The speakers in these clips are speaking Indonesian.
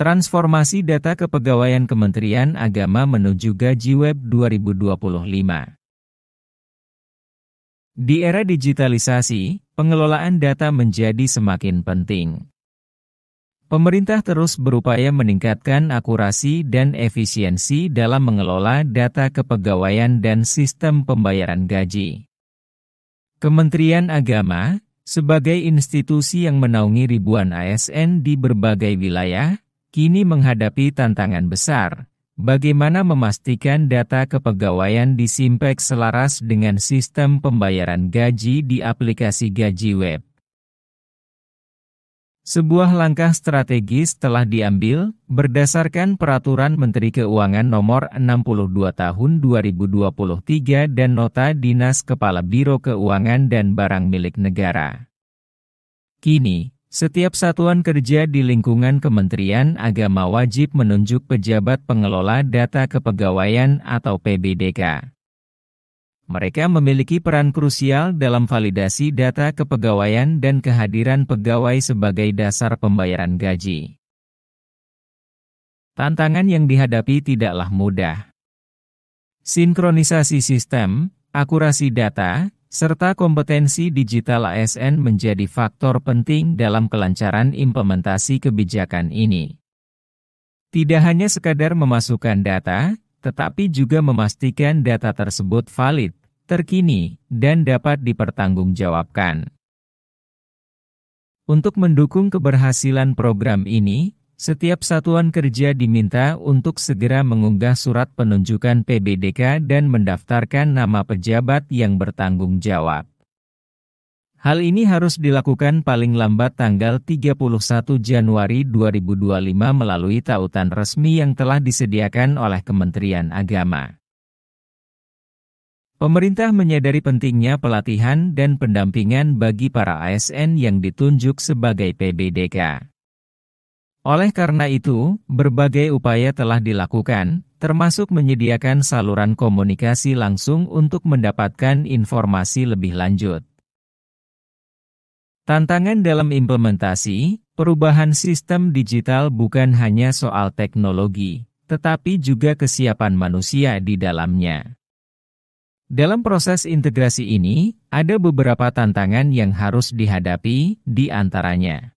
Transformasi data kepegawaian Kementerian Agama menuju Gaji Web 2025. Di era digitalisasi, pengelolaan data menjadi semakin penting. Pemerintah terus berupaya meningkatkan akurasi dan efisiensi dalam mengelola data kepegawaian dan sistem pembayaran gaji. Kementerian Agama, sebagai institusi yang menaungi ribuan ASN di berbagai wilayah, kini menghadapi tantangan besar, bagaimana memastikan data kepegawaian di Simpek selaras dengan sistem pembayaran gaji di aplikasi Gaji Web. Sebuah langkah strategis telah diambil berdasarkan Peraturan Menteri Keuangan Nomor 62 Tahun 2023 dan Nota Dinas Kepala Biro Keuangan dan Barang Milik Negara. Kini, setiap satuan kerja di lingkungan Kementerian Agama wajib menunjuk pejabat pengelola data kepegawaian atau PBDK. Mereka memiliki peran krusial dalam validasi data kepegawaian dan kehadiran pegawai sebagai dasar pembayaran gaji. Tantangan yang dihadapi tidaklah mudah. Sinkronisasi sistem, akurasi data, serta kompetensi digital ASN menjadi faktor penting dalam kelancaran implementasi kebijakan ini. Tidak hanya sekadar memasukkan data, tetapi juga memastikan data tersebut valid, terkini, dan dapat dipertanggungjawabkan. Untuk mendukung keberhasilan program ini, setiap satuan kerja diminta untuk segera mengunggah surat penunjukan PBDK dan mendaftarkan nama pejabat yang bertanggung jawab. Hal ini harus dilakukan paling lambat tanggal 31 Januari 2025 melalui tautan resmi yang telah disediakan oleh Kementerian Agama. Pemerintah menyadari pentingnya pelatihan dan pendampingan bagi para ASN yang ditunjuk sebagai PBDK. Oleh karena itu, berbagai upaya telah dilakukan, termasuk menyediakan saluran komunikasi langsung untuk mendapatkan informasi lebih lanjut. Tantangan dalam implementasi, perubahan sistem digital bukan hanya soal teknologi, tetapi juga kesiapan manusia di dalamnya. Dalam proses integrasi ini, ada beberapa tantangan yang harus dihadapi, di antaranya.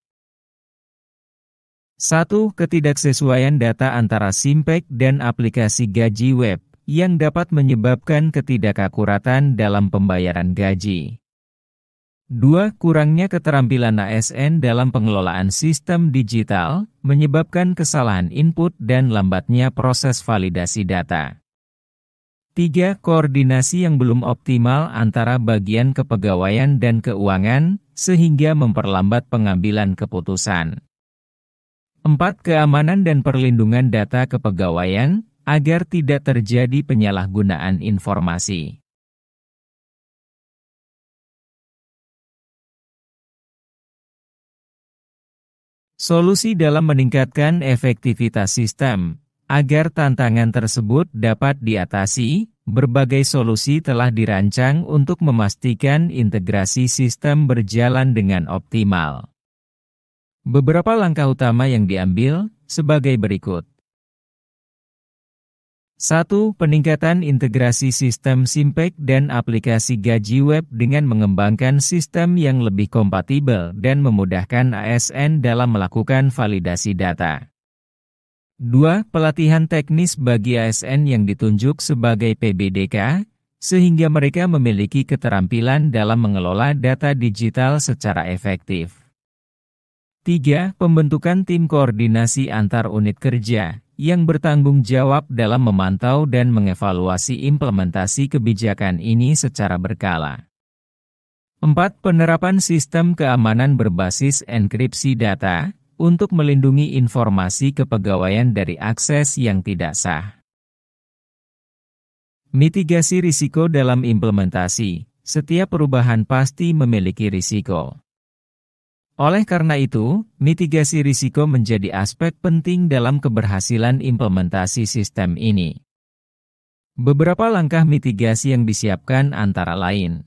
1. Ketidaksesuaian data antara Simpek dan aplikasi Gaji Web, yang dapat menyebabkan ketidakakuratan dalam pembayaran gaji. 2. Kurangnya keterampilan ASN dalam pengelolaan sistem digital, menyebabkan kesalahan input dan lambatnya proses validasi data. 3. Koordinasi yang belum optimal antara bagian kepegawaian dan keuangan, sehingga memperlambat pengambilan keputusan. 4. Keamanan dan perlindungan data kepegawaian, agar tidak terjadi penyalahgunaan informasi. Solusi dalam meningkatkan efektivitas sistem. Agar tantangan tersebut dapat diatasi, berbagai solusi telah dirancang untuk memastikan integrasi sistem berjalan dengan optimal. Beberapa langkah utama yang diambil, sebagai berikut. 1. Peningkatan integrasi sistem Simpek dan aplikasi Gaji Web dengan mengembangkan sistem yang lebih kompatibel dan memudahkan ASN dalam melakukan validasi data. 2. Pelatihan teknis bagi ASN yang ditunjuk sebagai PBDK, sehingga mereka memiliki keterampilan dalam mengelola data digital secara efektif. 3. Pembentukan tim koordinasi antar unit kerja, yang bertanggung jawab dalam memantau dan mengevaluasi implementasi kebijakan ini secara berkala. 4. Penerapan sistem keamanan berbasis enkripsi data, untuk melindungi informasi kepegawaian dari akses yang tidak sah. Mitigasi risiko dalam implementasi. Setiap perubahan pasti memiliki risiko. Oleh karena itu, mitigasi risiko menjadi aspek penting dalam keberhasilan implementasi sistem ini. Beberapa langkah mitigasi yang disiapkan antara lain.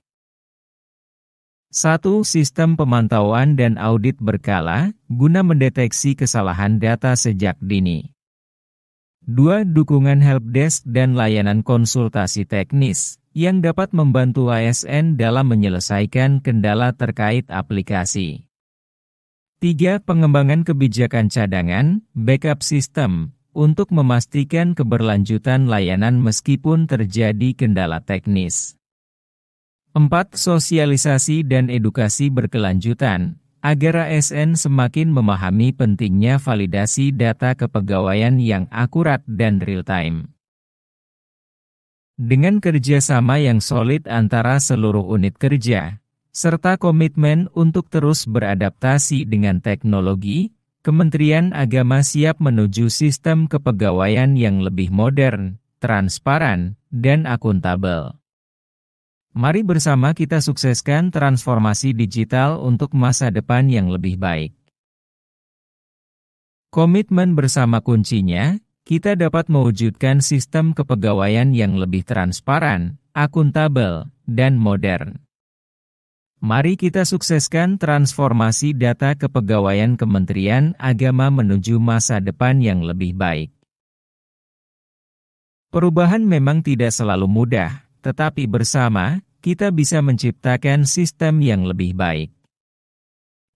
1. Sistem pemantauan dan audit berkala, guna mendeteksi kesalahan data sejak dini. 2. Dukungan helpdesk dan layanan konsultasi teknis, yang dapat membantu ASN dalam menyelesaikan kendala terkait aplikasi. 3. Pengembangan kebijakan cadangan, backup system, untuk memastikan keberlanjutan layanan meskipun terjadi kendala teknis. 4. Sosialisasi dan edukasi berkelanjutan, agar ASN semakin memahami pentingnya validasi data kepegawaian yang akurat dan real-time. Dengan kerjasama yang solid antara seluruh unit kerja, serta komitmen untuk terus beradaptasi dengan teknologi, Kementerian Agama siap menuju sistem kepegawaian yang lebih modern, transparan, dan akuntabel. Mari bersama kita sukseskan transformasi digital untuk masa depan yang lebih baik. Komitmen bersama kuncinya, kita dapat mewujudkan sistem kepegawaian yang lebih transparan, akuntabel, dan modern. Mari kita sukseskan transformasi data kepegawaian Kementerian Agama menuju masa depan yang lebih baik. Perubahan memang tidak selalu mudah, tetapi bersama, kita bisa menciptakan sistem yang lebih baik.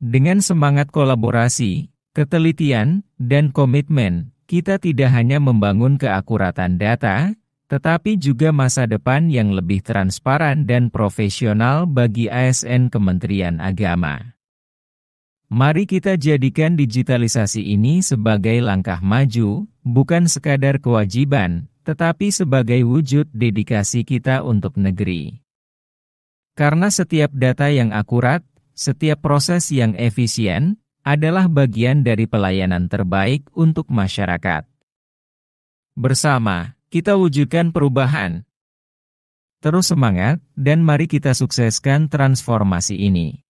Dengan semangat kolaborasi, ketelitian, dan komitmen, kita tidak hanya membangun keakuratan data, tetapi juga masa depan yang lebih transparan dan profesional bagi ASN Kementerian Agama. Mari kita jadikan digitalisasi ini sebagai langkah maju, bukan sekadar kewajiban, tetapi sebagai wujud dedikasi kita untuk negeri. Karena setiap data yang akurat, setiap proses yang efisien, adalah bagian dari pelayanan terbaik untuk masyarakat. Bersama, kita wujudkan perubahan. Terus semangat, dan mari kita sukseskan transformasi ini.